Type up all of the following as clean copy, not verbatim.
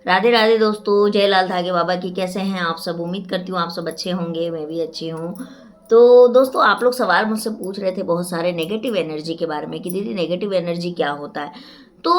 राधे राधे दोस्तों, जय लाल धागे बाबा की। कैसे हैं आप सब? उम्मीद करती हूँ आप सब अच्छे होंगे, मैं भी अच्छी हूँ। तो दोस्तों, आप लोग सवाल मुझसे पूछ रहे थे बहुत सारे नेगेटिव एनर्जी के बारे में कि दीदी नेगेटिव एनर्जी क्या होता है। तो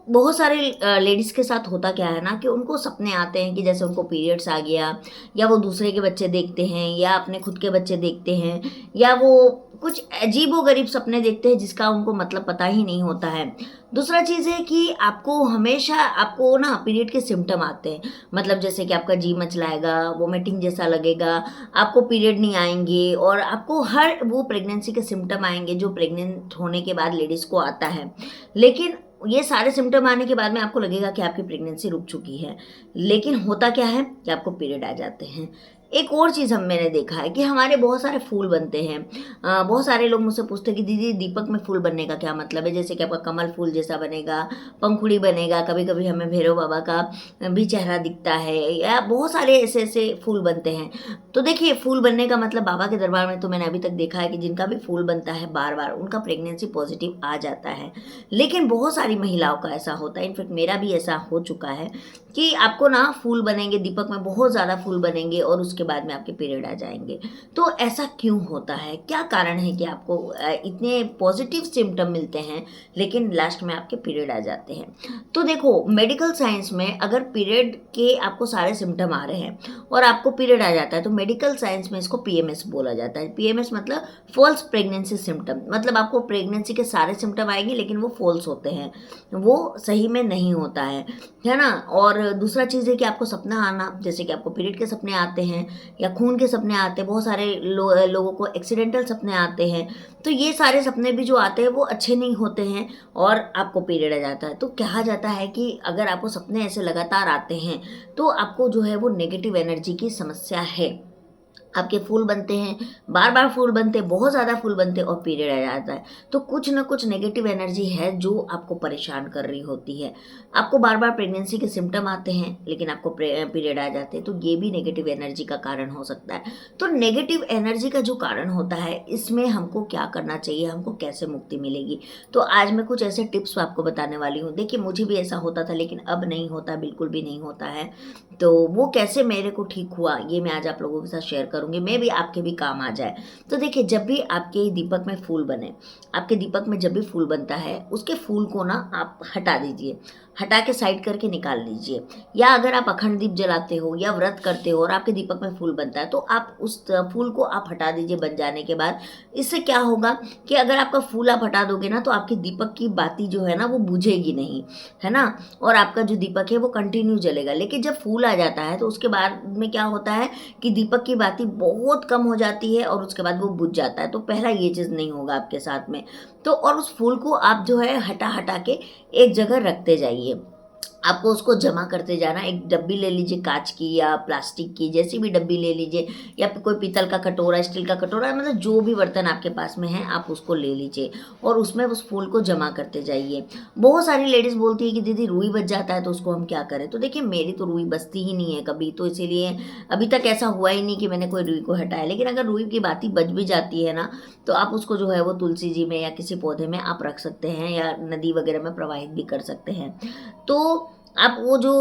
बहुत सारे लेडीज़ के साथ होता क्या है ना कि उनको सपने आते हैं कि जैसे उनको पीरियड्स आ गया, या वो दूसरे के बच्चे देखते हैं, या अपने खुद के बच्चे देखते हैं, या वो कुछ अजीबो गरीब सपने देखते हैं जिसका उनको मतलब पता ही नहीं होता है। दूसरा चीज़ है कि आपको हमेशा आपको ना पीरियड के सिम्टम आते हैं, मतलब जैसे कि आपका जी मचलाएगा, वोमिटिंग जैसा लगेगा, आपको पीरियड नहीं आएंगे, और आपको हर वो प्रेगनेंसी के सिम्टम आएंगे जो प्रेग्नेंट होने के बाद लेडीज़ को आता है। लेकिन ये सारे सिम्टम आने के बाद में आपको लगेगा कि आपकी प्रेगनेंसी रुक चुकी है, लेकिन होता क्या है कि आपको पीरियड आ जाते हैं। एक और चीज़ मैंने देखा है कि हमारे बहुत सारे फूल बनते हैं। बहुत सारे लोग मुझसे पूछते हैं कि दीदी दीपक में फूल बनने का क्या मतलब है, जैसे कि आपका कमल फूल जैसा बनेगा, पंखुड़ी बनेगा, कभी कभी हमें भैरव बाबा का भी चेहरा दिखता है, या बहुत सारे ऐसे ऐसे फूल बनते हैं। तो देखिए, फूल बनने का मतलब बाबा के दरबार में तो मैंने अभी तक देखा है कि जिनका भी फूल बनता है बार बार उनका प्रेगनेंसी पॉजिटिव आ जाता है। लेकिन बहुत सारी महिलाओं का ऐसा होता है, इनफेक्ट मेरा भी ऐसा हो चुका है कि आपको ना फूल बनेंगे, दीपक में बहुत ज़्यादा फूल बनेंगे और उसके बाद में आपके पीरियड आ जाएंगे। तो ऐसा क्यों होता है? क्या कारण है कि आपको इतने पॉजिटिव सिम्टम मिलते हैं लेकिन लास्ट में आपके पीरियड आ जाते हैं? तो देखो, मेडिकल साइंस में अगर पीरियड के आपको सारे सिम्टम आ रहे हैं और आपको पीरियड आ जाता है तो मेडिकल साइंस में इसको पीएमएस बोला जाता है। पीएमएस मतलब फॉल्स प्रेगनेंसी सिम्टम, मतलब आपको प्रेगनेंसी के सारे सिम्टम आएंगे लेकिन वो फॉल्स होते हैं, वो सही में नहीं होता है ना। और दूसरा चीज़ है कि आपको सपना आना, जैसे कि आपको पीरियड के सपने आते हैं या खून के सपने आते हैं, बहुत सारे लोगों को एक्सीडेंटल सपने आते हैं। तो ये सारे सपने भी जो आते हैं वो अच्छे नहीं होते हैं और आपको पीरियड आ जाता है। तो कहा जाता है कि अगर आपको सपने ऐसे लगातार आते हैं तो आपको जो है वो नेगेटिव एनर्जी की समस्या है। आपके फूल बनते हैं, बार बार फूल बनते हैं, बहुत ज़्यादा फूल बनते हैं और पीरियड आ जाता है, तो कुछ ना कुछ नेगेटिव एनर्जी है जो आपको परेशान कर रही होती है। आपको बार बार प्रेगनेंसी के सिम्टम आते हैं लेकिन आपको पीरियड आ जाते हैं, तो ये भी नेगेटिव एनर्जी का कारण हो सकता है। तो नेगेटिव एनर्जी का जो कारण होता है, इसमें हमको क्या करना चाहिए, हमको कैसे मुक्ति मिलेगी? तो आज मैं कुछ ऐसे टिप्स आपको बताने वाली हूँ। देखिए, मुझे भी ऐसा होता था लेकिन अब नहीं होता, बिल्कुल भी नहीं होता है। तो वो कैसे मेरे को ठीक हुआ ये मैं आज आप लोगों के साथ शेयर करूंगी, मे भी आपके भी काम आ जाए। तो देखिए, जब भी आपके दीपक में फूल बने, आपके दीपक में जब भी फूल बनता है उसके फूल को ना आप हटा दीजिए, हटा के साइड करके निकाल लीजिए। या अगर आप अखंड दीप जलाते हो या व्रत करते हो और आपके दीपक में फूल बनता है तो आप उस फूल को आप हटा दीजिए बन जाने के बाद। इससे क्या होगा कि अगर आपका फूल आप हटा दोगे ना तो आपके दीपक की बाती जो है ना वो बुझेगी नहीं, है ना, और आपका जो दीपक है वो कंटिन्यू जलेगा। लेकिन जब फूल आ जाता है तो उसके बाद में क्या होता है कि दीपक की बाती बहुत कम हो जाती है और उसके बाद वो बुझ जाता है। तो पहला ये चीज़ नहीं होगा आपके साथ में। तो और उस फूल को आप जो है हटा हटा के एक जगह रखते जाइए। आपको उसको जमा करते जाना। एक डब्बी ले लीजिए, कांच की या प्लास्टिक की, जैसी भी डब्बी ले लीजिए, या फिर कोई पीतल का कटोरा, स्टील का कटोरा, मतलब जो भी बर्तन आपके पास में है आप उसको ले लीजिए और उसमें उस फूल को जमा करते जाइए। बहुत सारी लेडीज़ बोलती है कि दीदी रुई बच जाता है तो उसको हम क्या करें? तो देखिए, मेरी तो रुई बचती ही नहीं है कभी, तो इसीलिए अभी तक ऐसा हुआ ही नहीं कि मैंने कोई रुई को हटाया। लेकिन अगर रुई की बाती बच भी जाती है ना तो आप उसको जो है वो तुलसी जी में या किसी पौधे में आप रख सकते हैं या नदी वगैरह में प्रवाहित भी कर सकते हैं। तो आप वो जो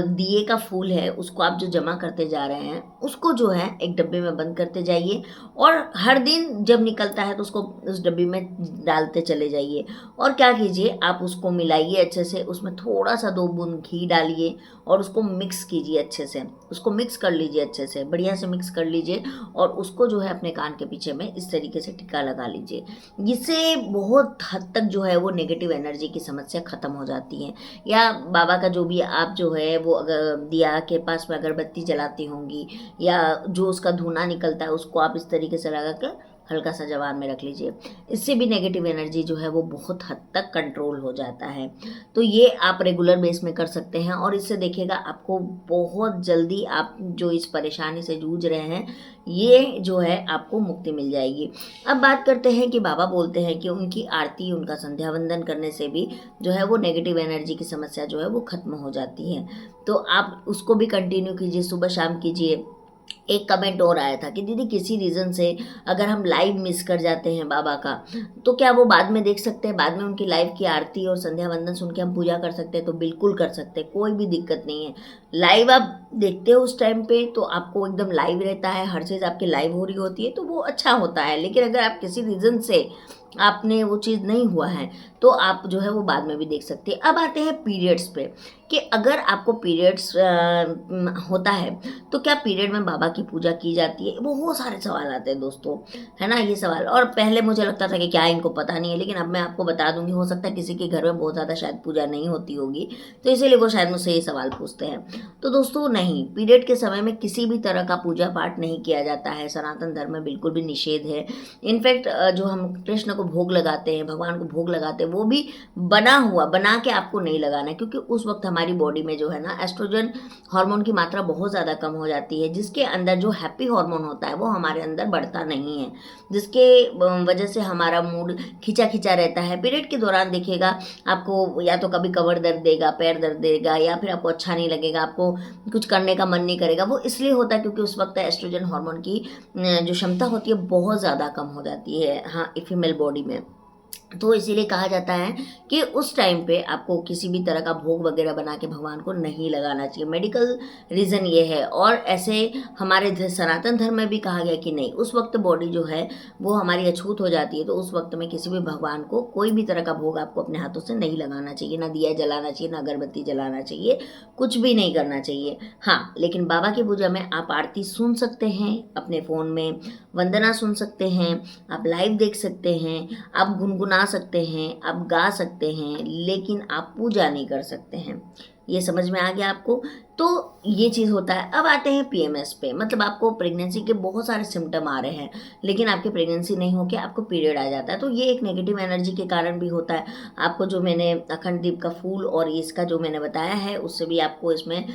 दिए का फूल है उसको आप जो जमा करते जा रहे हैं उसको जो है एक डब्बे में बंद करते जाइए, और हर दिन जब निकलता है तो उसको उस डब्बे में डालते चले जाइए। और क्या कीजिए, आप उसको मिलाइए अच्छे से, उसमें थोड़ा सा 2 बूंद घी डालिए और उसको मिक्स कीजिए अच्छे से, उसको मिक्स कर लीजिए अच्छे से, बढ़िया से मिक्स कर लीजिए और उसको जो है अपने कान के पीछे में इस तरीके से टिक्का लगा लीजिए। इससे बहुत हद तक जो है वो नेगेटिव एनर्जी की समस्या खत्म हो जाती है। या बाबा का जो भी आप जो है वो अगर दिया के पास में अगरबत्ती जलाती होंगी या जो उसका धुआं निकलता है उसको आप इस तरीके से लगा के हल्का सा जवान में रख लीजिए। इससे भी नेगेटिव एनर्जी जो है वो बहुत हद तक कंट्रोल हो जाता है। तो ये आप रेगुलर बेस में कर सकते हैं और इससे देखिएगा आपको बहुत जल्दी, आप जो इस परेशानी से जूझ रहे हैं ये जो है आपको मुक्ति मिल जाएगी। अब बात करते हैं कि बाबा बोलते हैं कि उनकी आरती, उनका संध्या वंदन करने से भी जो है वो नेगेटिव एनर्जी की समस्या जो है वो खत्म हो जाती है। तो आप उसको भी कंटिन्यू कीजिए, सुबह शाम कीजिए। एक कमेंट और आया था कि दीदी किसी रीज़न से अगर हम लाइव मिस कर जाते हैं बाबा का, तो क्या वो बाद में देख सकते हैं, बाद में उनकी लाइव की आरती और संध्या वंदन सुन के हम पूजा कर सकते हैं? तो बिल्कुल कर सकते हैं, कोई भी दिक्कत नहीं है। लाइव आप देखते हो उस टाइम पे तो आपको एकदम लाइव रहता है, हर चीज़ आपकी लाइव हो रही होती है, तो वो अच्छा होता है। लेकिन अगर आप किसी रीज़न से आपने वो चीज़ नहीं हुआ है तो आप जो है वो बाद में भी देख सकते हैं। अब आते हैं पीरियड्स पे, कि अगर आपको पीरियड्स होता है तो क्या पीरियड में बाबा की पूजा की जाती है? बहुत सारे सवाल आते हैं दोस्तों, है ना ये सवाल। और पहले मुझे लगता था कि क्या इनको पता नहीं है, लेकिन अब मैं आपको बता दूंगी, हो सकता है किसी के घर में बहुत ज़्यादा शायद पूजा नहीं होती होगी, तो इसीलिए वो शायद मुझसे ये सवाल पूछते हैं। तो दोस्तों नहीं, पीरियड के समय में किसी भी तरह का पूजा पाठ नहीं किया जाता है, सनातन धर्म में बिल्कुल भी निषेध है। इनफैक्ट जो हम कृष्ण को भोग लगाते हैं, भगवान को भोग लगाते हैं, वो भी बना हुआ, बना के आपको नहीं लगाना है, क्योंकि उस वक्त हमारी बॉडी में जो है ना एस्ट्रोजन हार्मोन की मात्रा बहुत ज़्यादा कम हो जाती है, जिसके अंदर जो हैप्पी हार्मोन होता है वो हमारे अंदर बढ़ता नहीं है, जिसके वजह से हमारा मूड खिंचा खिंचा रहता है। पीरियड के दौरान देखिएगा आपको या तो कभी कमर दर्द देगा, पैर दर्द देगा, या फिर आपको अच्छा नहीं लगेगा, आपको कुछ करने का मन नहीं करेगा। वो इसलिए होता है क्योंकि उस वक्त एस्ट्रोजन हार्मोन की जो क्षमता होती है बहुत ज़्यादा कम हो जाती है, हाँ, फीमेल बॉडी में। तो इसीलिए कहा जाता है कि उस टाइम पे आपको किसी भी तरह का भोग वगैरह बना के भगवान को नहीं लगाना चाहिए। मेडिकल रीज़न ये है, और ऐसे हमारे सनातन धर्म में भी कहा गया कि नहीं, उस वक्त बॉडी जो है वो हमारी अछूत हो जाती है, तो उस वक्त में किसी भी भगवान को कोई भी तरह का भोग आपको अपने हाथों से नहीं लगाना चाहिए, ना दिया जलाना चाहिए, ना अगरबत्ती जलाना चाहिए, कुछ भी नहीं करना चाहिए। हाँ, लेकिन बाबा की पूजा में आप आरती सुन सकते हैं अपने फ़ोन में, वंदना सुन सकते हैं, आप लाइव देख सकते हैं, आप गुनगुना सकते हैं, आप गा सकते हैं, लेकिन आप पूजा नहीं कर सकते हैं। ये समझ में आ गया आपको? तो ये चीज़ होता है। अब आते हैं पीएमएस पे, मतलब आपको प्रेगनेंसी के बहुत सारे सिम्टम आ रहे हैं, लेकिन आपकी प्रेगनेंसी नहीं होके आपको पीरियड आ जाता है, तो ये एक नेगेटिव एनर्जी के कारण भी होता है। आपको जो मैंने अखंड दीप का फूल और इसका जो मैंने बताया है, उससे भी आपको इसमें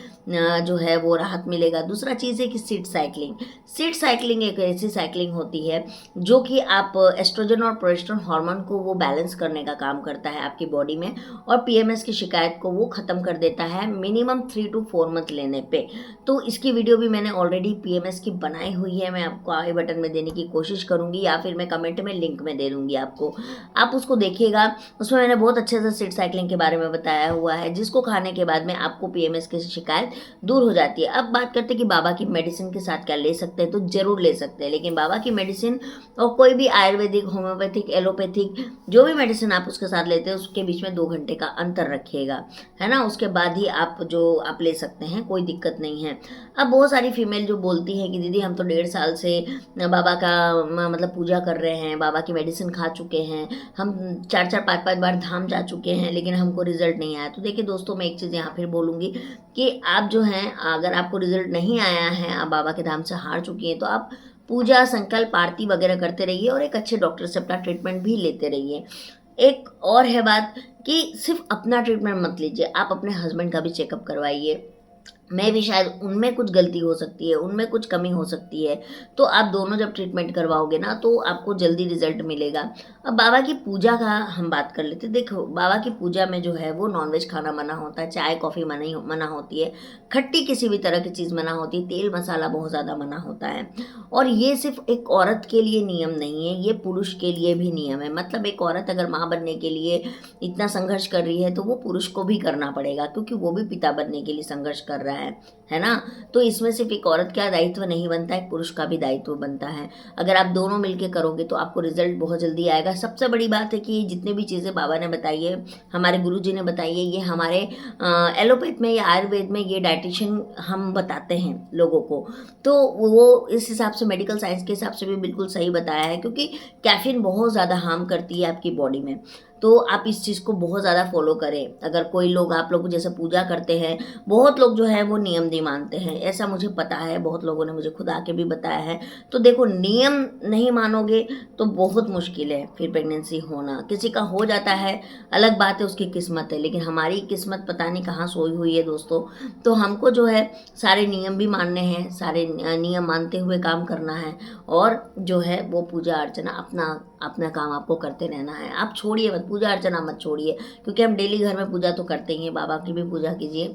जो है वो राहत मिलेगा। दूसरा चीज़ है कि सीड साइकिलिंग। सीड साइकिलिंग एक ऐसी साइकिलिंग होती है जो कि आप एस्ट्रोजन और प्रोजेस्टेरोन हार्मोन को वो बैलेंस करने का काम करता है आपकी बॉडी में, और पीएमएस की शिकायत को वो ख़त्म कर देता है मिनिमम 3 to 4 मंथ लेने पे। तो इसकी वीडियो भी मैंने ऑलरेडी पीएमएस की बनाई हुई है, मैं आपको आई बटन में देने की कोशिश करूंगी, या फिर मैं कमेंट में लिंक में दे दूंगी आपको, आप उसको देखिएगा। उसमें मैंने बहुत अच्छे से सीड साइकिलिंग के बारे में बताया हुआ है, जिसको खाने के बाद में आपको पीएमएस की शिकायत दूर हो जाती है। अब बात करते हैं कि बाबा की मेडिसिन के साथ क्या ले सकते हैं, तो जरूर ले सकते हैं, लेकिन बाबा की मेडिसिन और कोई भी आयुर्वेदिक, होम्योपैथिक, एलोपैथिक जो भी मेडिसिन आप उसके साथ लेते हैं, उसके बीच में 2 घंटे का अंतर रखिएगा, है ना। उसके बाद ही आप ले सकते हैं, कोई दिक्कत नहीं है। अब बहुत सारी फीमेल जो बोलती हैं कि दीदी हम तो 1.5 साल से बाबा का मतलब पूजा कर रहे हैं, बाबा की मेडिसिन खा चुके हैं, हम 4-4, 5-5 बार धाम जा चुके हैं, लेकिन हमको रिजल्ट नहीं आया। तो देखिए दोस्तों, मैं एक चीज़ यहाँ फिर बोलूँगी कि आप जो हैं, अगर आपको रिजल्ट नहीं आया है, आप बाबा के धाम से हार चुकी हैं, तो आप पूजा, संकल्प, आरती वगैरह करते रहिए और एक अच्छे डॉक्टर से अपना ट्रीटमेंट भी लेते रहिए। एक और है बात कि सिर्फ अपना ट्रीटमेंट मत लीजिए, आप अपने हस्बैंड का भी चेकअप करवाइए। मैं भी शायद उनमें कुछ गलती हो सकती है, उनमें कुछ कमी हो सकती है, तो आप दोनों जब ट्रीटमेंट करवाओगे ना तो आपको जल्दी रिजल्ट मिलेगा। अब बाबा की पूजा का हम बात कर लेते हैं। देखो, बाबा की पूजा में जो है वो नॉनवेज खाना मना होता है, चाय कॉफ़ी मना होती है, खट्टी किसी भी तरह की चीज़ मना होती है, तेल मसाला बहुत ज़्यादा मना होता है। और ये सिर्फ एक औरत के लिए नियम नहीं है, ये पुरुष के लिए भी नियम है। मतलब एक औरत अगर माँ बनने के लिए इतना संघर्ष कर रही है तो वो पुरुष को भी करना पड़ेगा, क्योंकि वो भी पिता बनने के लिए संघर्ष कर रहा है ना। तो इसमें सिर्फ एक औरत का दायित्व नहीं बनता, एक पुरुष का भी दायित्व बनता है। अगर आप दोनों मिलके करोगे तो आपको रिजल्ट बहुत जल्दी आएगा। सबसे बड़ी बात है कि जितने भी चीज़ें बाबा ने बताई है, हमारे गुरुजी ने बताई है, ये हमारे एलोपैथ में या आयुर्वेद में ये डाइटिशियन हम बताते हैं लोगों को, तो वो इस हिसाब से मेडिकल साइंस के हिसाब से भी बिल्कुल सही बताया है, क्योंकि कैफीन बहुत ज़्यादा हार्म करती है आपकी बॉडी में। तो आप इस चीज़ को बहुत ज़्यादा फॉलो करें। अगर कोई लोग, आप लोग जैसे पूजा करते हैं, बहुत लोग जो है वो नियम नहीं मानते हैं, ऐसा मुझे पता है, बहुत लोगों ने मुझे खुद आके भी बताया है। तो देखो, नियम नहीं मानोगे तो बहुत मुश्किल है फिर प्रेगनेंसी होना। किसी का हो जाता है, अलग बात है, उसकी किस्मत है, लेकिन हमारी किस्मत पता नहीं कहाँ सोई हुई है दोस्तों। तो हमको जो है सारे नियम भी मानने हैं, सारे नियम मानते हुए काम करना है, और जो है वो पूजा अर्चना अपना काम आपको करते रहना है। आप छोड़िए मत, पूजा अर्चना मत छोड़िए, क्योंकि हम डेली घर में पूजा तो करते ही हैं, बाबा की भी पूजा कीजिए,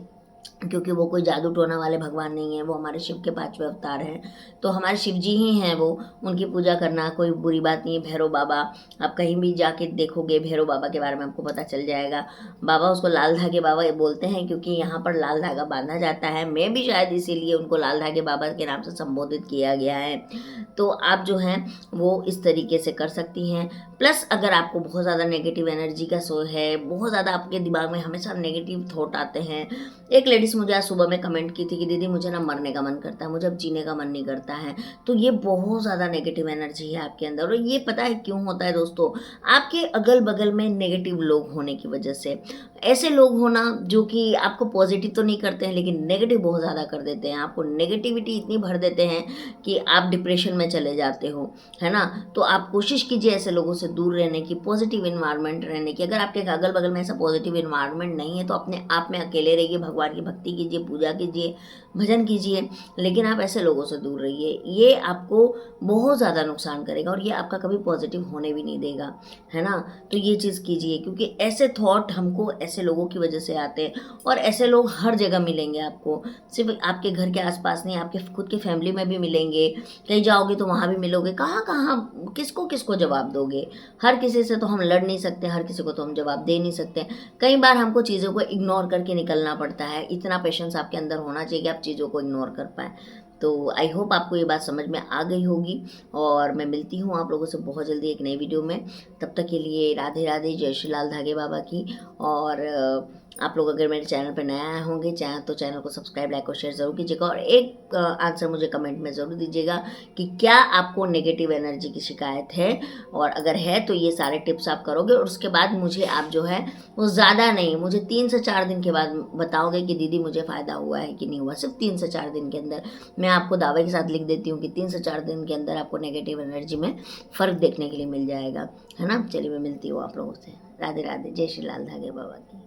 क्योंकि वो कोई जादू टोना वाले भगवान नहीं है, वो हमारे शिव के 5वें अवतार हैं। तो हमारे शिव जी ही हैं वो, उनकी पूजा करना कोई बुरी बात नहीं है। भैरव बाबा, आप कहीं भी जाके देखोगे भैरव बाबा के बारे में आपको पता चल जाएगा। बाबा उसको लाल धागे बाबा ये बोलते हैं, क्योंकि यहाँ पर लाल धागा बांधा जाता है। मैं भी शायद इसीलिए उनको लाल धागे बाबा के नाम से संबोधित किया गया है। तो आप जो हैं वो इस तरीके से कर सकती हैं। प्लस अगर आपको बहुत ज़्यादा नेगेटिव एनर्जी का शो है, बहुत ज़्यादा आपके दिमाग में हमेशा नेगेटिव थॉट आते हैं। एक लेडीज़ मुझे आज सुबह में कमेंट की थी कि दीदी मुझे ना मरने का मन करता है, मुझे अब जीने का मन नहीं करता है। तो ये बहुत ज़्यादा नेगेटिव एनर्जी है आपके अंदर। और ये पता है क्यों होता है दोस्तों? आपके अगल बगल में नेगेटिव लोग होने की वजह से। ऐसे लोग होना जो कि आपको पॉजिटिव तो नहीं करते हैं, लेकिन नेगेटिव बहुत ज़्यादा कर देते हैं। आपको नेगेटिविटी इतनी भर देते हैं कि आप डिप्रेशन में चले जाते हो, है ना। तो आप कोशिश कीजिए ऐसे लोगों से दूर रहने की, पॉजिटिव इन्वायरमेंट रहने की। अगर आपके अगल बगल में ऐसा पॉजिटिव इन्वायरमेंट नहीं है तो अपने आप में अकेले रहिए, भगवान की भक्ति कीजिए, पूजा कीजिए, भजन कीजिए, लेकिन आप ऐसे लोगों से दूर रहिए। ये आपको बहुत ज़्यादा नुकसान करेगा और ये आपका कभी पॉजिटिव होने भी नहीं देगा, है ना। तो ये चीज़ कीजिए, क्योंकि ऐसे थॉट हमको ऐसे लोगों की वजह से आते हैं। और ऐसे लोग हर जगह मिलेंगे आपको, सिर्फ आपके घर के आसपास नहीं, आपके खुद की फैमिली में भी मिलेंगे। कहीं जाओगे तो वहाँ भी मिलोगे। कहाँ कहाँ किसको किसको जवाब दोगे? हर किसी से तो हम लड़ नहीं सकते, हर किसी को तो हम जवाब दे नहीं सकते। कई बार हमको चीज़ों को इग्नोर करके निकलना पड़ता है। इतना पेशेंस आपके अंदर होना चाहिए कि आप चीज़ों को इग्नोर कर पाएँ। तो आई होप आपको ये बात समझ में आ गई होगी, और मैं मिलती हूँ आप लोगों से बहुत जल्दी एक नई वीडियो में। तब तक के लिए राधे राधे, जय श्री लाल धागे बाबा की। और आप लोग अगर मेरे चैनल पर नया आए होंगे तो चैनल को सब्सक्राइब, लाइक और शेयर ज़रूर कीजिएगा। और एक आंसर मुझे कमेंट में ज़रूर दीजिएगा कि क्या आपको नेगेटिव एनर्जी की शिकायत है, और अगर है तो ये सारे टिप्स आप करोगे। और उसके बाद मुझे आप जो है वो ज़्यादा नहीं, मुझे 3 से 4 दिन के बाद बताओगे कि दीदी मुझे फ़ायदा हुआ है कि नहीं हुआ। सिर्फ 3 से 4 दिन के अंदर मैं आपको दावे के साथ लिख देती हूँ कि 3 से 4 दिन के अंदर आपको नेगेटिव एनर्जी में फ़र्क देखने के लिए मिल जाएगा, है ना। चलिए मैं मिलती हूँ आप लोगों से। राधे राधे, जय श्री लाल धागे बाबा की।